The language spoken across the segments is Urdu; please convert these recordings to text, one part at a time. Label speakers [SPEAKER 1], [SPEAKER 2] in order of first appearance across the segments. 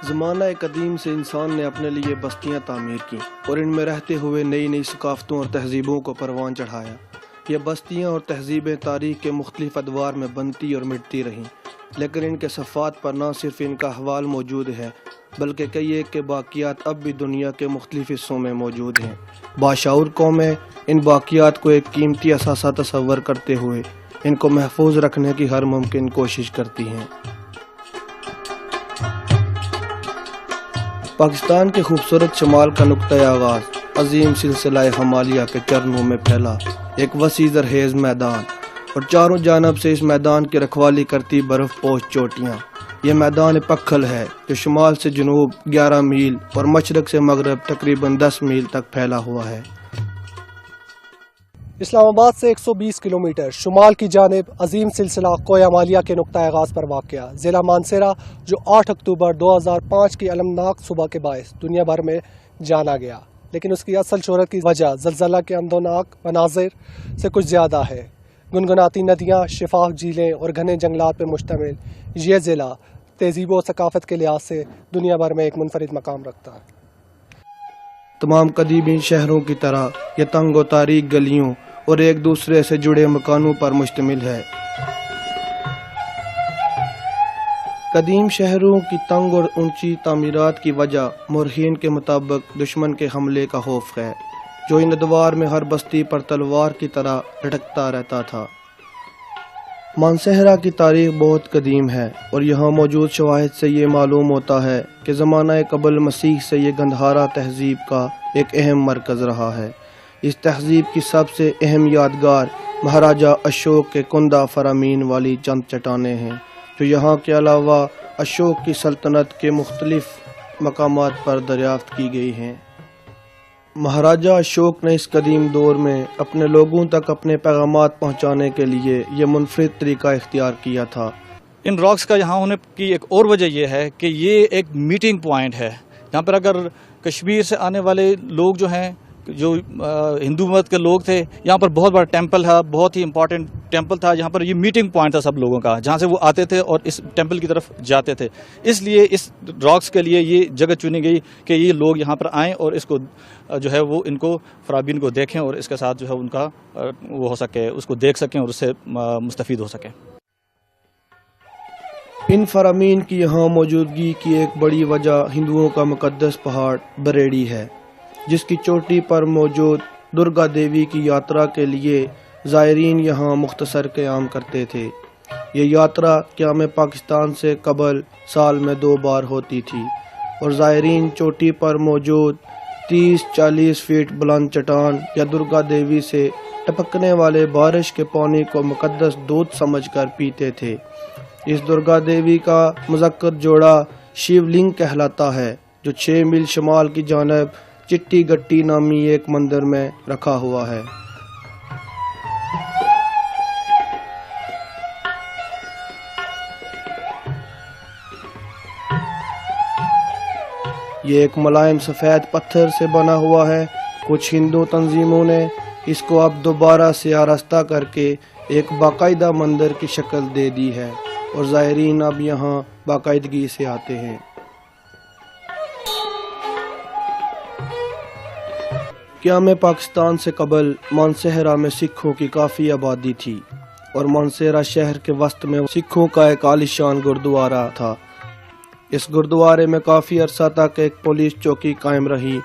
[SPEAKER 1] زمانہ قدیم سے انسان نے اپنے لیے بستیاں تعمیر کی اور ان میں رہتے ہوئے نئی نئی ثقافتوں اور تہذیبوں کو پروان چڑھایا۔ یہ بستیاں اور تہذیبیں تاریخ کے مختلف ادوار میں بنتی اور مٹتی رہیں، لیکن ان کے صفحات پر نہ صرف ان کا احوال موجود ہے بلکہ کئی ایک کے باقیات اب بھی دنیا کے مختلف حصوں میں موجود ہیں۔ باشعور قومیں ان باقیات کو ایک قیمتی اثاثہ تصور کرتے ہوئے ان کو محفوظ رکھنے کی ہر ممکن کوشش کرتی ہیں۔ پاکستان کے خوبصورت شمال کا نقطۂ آغاز عظیم سلسلہ ہمالیہ کے چرنوں میں پھیلا ایک وسیع زرخیز میدان اور چاروں جانب سے اس میدان کی رکھوالی کرتی برف پوش چوٹیاں۔ یہ میدان پکھل ہے جو شمال سے جنوب 11 میل اور مشرق سے مغرب تقریباً 10 میل تک پھیلا ہوا ہے۔
[SPEAKER 2] اسلام آباد سے 120 کلومیٹر شمال کی جانب عظیم سلسلہ کوہ ہمالیہ کے نقطہ آغاز پر واقع ضلع مانسہرہ، جو 8 اکتوبر 2005 کی المناک صبح کے باعث دنیا بھر میں جانا گیا، لیکن اس کی اصل شہرت کی وجہ زلزلہ کے اندوناک مناظر سے کچھ زیادہ ہے۔ گنگناتی ندیاں، شفاف جھیلیں اور گھنے جنگلات پر مشتمل یہ ضلع تہذیب و ثقافت کے لحاظ سے دنیا بھر میں ایک منفرد مقام رکھتا ہے۔
[SPEAKER 1] تمام قدیمی شہروں کی طرح یہ تنگ و تاریک گلیوں اور ایک دوسرے سے جڑے مکانوں پر مشتمل ہے۔ قدیم شہروں کی تنگ اور اونچی تعمیرات کی وجہ مورخین کے مطابق دشمن کے حملے کا خوف ہے، جو ان ادوار میں ہر بستی پر تلوار کی طرح لٹکتا رہتا تھا۔ مانسہرہ کی تاریخ بہت قدیم ہے اور یہاں موجود شواہد سے یہ معلوم ہوتا ہے کہ زمانہ قبل مسیح سے یہ گندھارا تہذیب کا ایک اہم مرکز رہا ہے۔ اس تہذیب کی سب سے اہم یادگار مہاراجہ اشوک کے کندہ فرامین والی چند چٹانیں ہیں، جو یہاں کے علاوہ اشوک کی سلطنت کے مختلف مقامات پر دریافت کی گئی ہیں۔ مہاراجہ اشوک نے اس قدیم دور میں اپنے لوگوں تک اپنے پیغامات پہنچانے کے لیے یہ منفرد طریقہ اختیار کیا تھا۔
[SPEAKER 3] ان راکس کا یہاں ہونے کی ایک اور وجہ یہ ہے کہ یہ ایک میٹنگ پوائنٹ ہے، یہاں پر اگر کشمیر سے آنے والے لوگ جو ہیں، جو ہندو مت کے لوگ تھے، یہاں پر بہت بڑا ٹیمپل ہے، بہت ہی امپورٹنٹ ٹیمپل تھا، یہاں پر یہ میٹنگ پوائنٹ تھا سب لوگوں کا، جہاں سے وہ آتے تھے اور اس ٹیمپل کی طرف جاتے تھے۔ اس لیے اس راکس کے لیے یہ جگہ چنی گئی کہ یہ لوگ یہاں پر آئیں اور اس کو جو ہے وہ ان کو فرابین کو دیکھیں اور اس کے ساتھ جو ہے ان کا وہ ہو سکے، اس کو دیکھ سکیں اور اس سے مستفید ہو سکیں۔
[SPEAKER 1] ان فرامین کی یہاں موجودگی کی ایک بڑی وجہ ہندوؤں کا مقدس پہاڑ بریڑی ہے، جس کی چوٹی پر موجود درگا دیوی کی یاترا کے لیے زائرین یہاں مختصر قیام کرتے تھے۔ یہ یاترا قیام پاکستان سے قبل سال میں 2 بار ہوتی تھی اور زائرین چوٹی پر موجود 30-40 فیٹ بلند چٹان یا درگا دیوی سے ٹپکنے والے بارش کے پانی کو مقدس دودھ سمجھ کر پیتے تھے۔ اس درگا دیوی کا مذکر جوڑا شیو لنگ کہلاتا ہے، جو 6 میل شمال کی جانب چٹی گٹی نامی ایک مندر میں رکھا ہوا ہے۔ یہ ایک ملائم سفید پتھر سے بنا ہوا ہے۔ کچھ ہندو تنظیموں نے اس کو اب دوبارہ سے آراستہ کر کے ایک باقاعدہ مندر کی شکل دے دی ہے اور زائرین اب یہاں باقاعدگی سے آتے ہیں۔ قیام پاکستان سے قبل مانسہرہ میں سکھوں کی کافی آبادی تھی اور مانسہرہ شہر کے وسط میں سکھوں کا ایک عالیشان گردوارہ تھا۔ اس گردوارے میں کافی عرصہ تک ایک پولیس چوکی قائم رہی،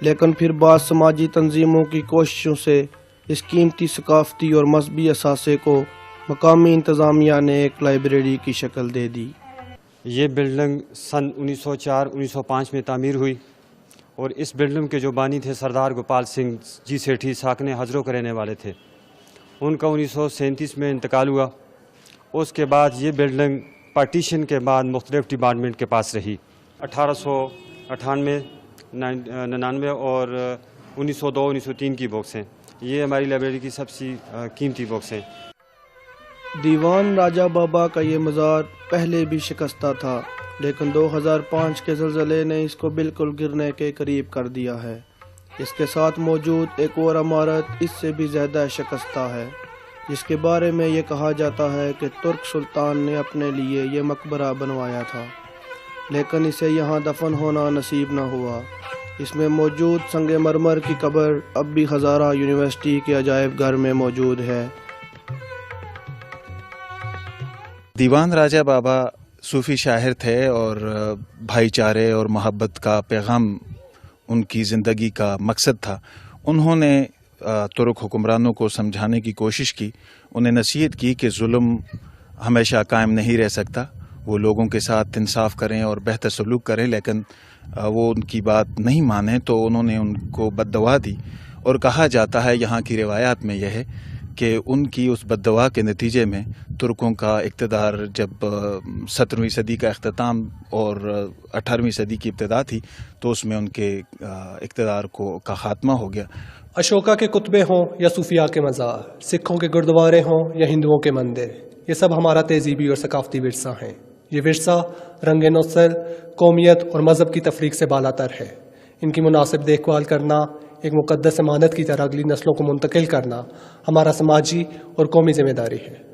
[SPEAKER 1] لیکن پھر بعض سماجی تنظیموں کی کوششوں سے اس قیمتی ثقافتی اور مذہبی اثاثے کو مقامی انتظامیہ نے ایک لائبریری کی شکل دے دی۔
[SPEAKER 4] یہ بلڈنگ سن 1904-1905 میں تعمیر ہوئی اور اس بلڈنگ کے جو بانی تھے سردار گوپال سنگھ جی سیٹھی ساکنے ہزروں کے رہنے والے تھے۔ ان کا 1937 میں انتقال ہوا۔ اس کے بعد یہ بلڈنگ پارٹیشن کے بعد مختلف ڈپارٹمنٹ کے پاس رہی۔ 1898، 99 اور 1902-1903 کی بکس ہیں۔ یہ ہماری لائبریری کی سب سے قیمتی بکس ہیں۔
[SPEAKER 1] دیوان راجہ بابا کا یہ مزار پہلے بھی شکستہ تھا، لیکن 2005 کے زلزلے نے اس کو بالکل گرنے کے قریب کر دیا ہے۔ اس کے ساتھ موجود ایک اور عمارت اس سے بھی زیادہ شکستہ ہے، جس کے بارے میں یہ کہا جاتا ہے کہ ترک سلطان نے اپنے لیے یہ مقبرہ بنوایا تھا۔ لیکن اسے یہاں دفن ہونا نصیب نہ ہوا۔ اس میں موجود سنگ مرمر کی قبر اب بھی ہزارہ یونیورسٹی کے عجائب گھر میں موجود ہے۔
[SPEAKER 5] دیوان راجہ بابا صوفی شاعر تھے اور بھائی چارے اور محبت کا پیغام ان کی زندگی کا مقصد تھا۔ انہوں نے ترک حکمرانوں کو سمجھانے کی کوشش کی، انہیں نصیحت کی کہ ظلم ہمیشہ قائم نہیں رہ سکتا، وہ لوگوں کے ساتھ انصاف کریں اور بہتر سلوک کریں، لیکن وہ ان کی بات نہیں مانیں تو انہوں نے ان کو بد دعا دی۔ اور کہا جاتا ہے، یہاں کی روایات میں یہ ہے کہ ان کی اس بد دعا کے نتیجے میں ترکوں کا اقتدار جب 17ویں صدی کا اختتام اور 18ویں صدی کی ابتدا تھی تو اس میں ان کے اقتدار کا خاتمہ ہو گیا۔
[SPEAKER 2] اشوکا کے کتبے ہوں یا صوفیاء کے مزار، سکھوں کے گردوارے ہوں یا ہندوؤں کے مندر، یہ سب ہمارا تہذیبی اور ثقافتی ورثہ ہیں۔ یہ ورثہ رنگ نسل، قومیت اور مذہب کی تفریق سے بالاتر ہے۔ ان کی مناسب دیکھ بھال کرنا، ایک مقدس امانت کی طرح اگلی نسلوں کو منتقل کرنا ہمارا سماجی اور قومی ذمہ داری ہے۔